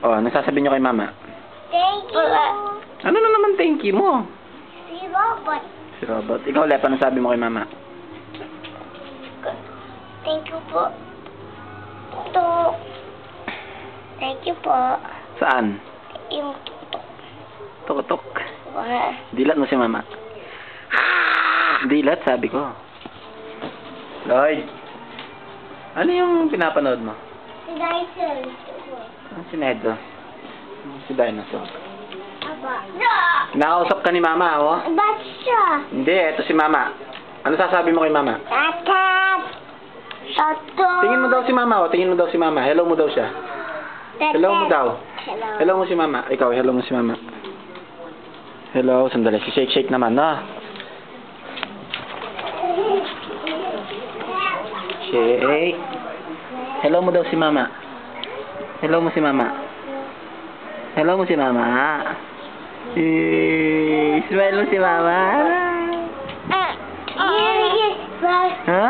Oh, ano sasabihin nyo kay mama? Thank you. Ano na naman thank you mo? Si Robot. Si Robot. Ikaw, Lep, ano sabi mo kay mama? Thank you po. Ito. Thank you po. Saan? Yung Tok-tok. Wah. Dilat mo si mama. Dilat, sabi ko. Lloyd. Ano yung pinapanood mo? Si Dyson. Si Nedo. Si Dinosaur. Aba. Nakausap ka ni mama, oh. Ba't siya? Hindi, eto si mama. Ano sasabi mo kay mama? Tatat. Tato. Tingin mo daw si mama, oh. Tingin mo daw si mama. Hello mo daw siya. Hello mo daw. Hello. Hello mo si mama. Ikaw, hello mo si mama. Hello, sandali. Si Shake naman, no? Shake. Hello mo daw si mama. Hello mo si mama. Hello mo si mama. Smile mo si mama. Ha? Ha? Ha?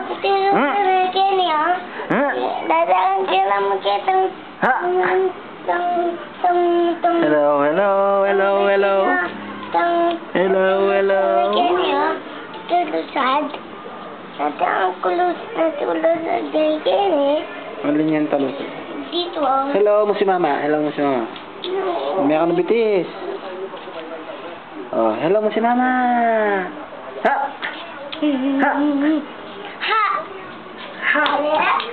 Ha? Hello, hello, hello, hello. Hello, hello. Alin yan talo? Dito. Hello mo si mama. Hello mo si mama. May ako nabitis. Oh, hello mo si mama. Ha? Ha? Ha! Ha!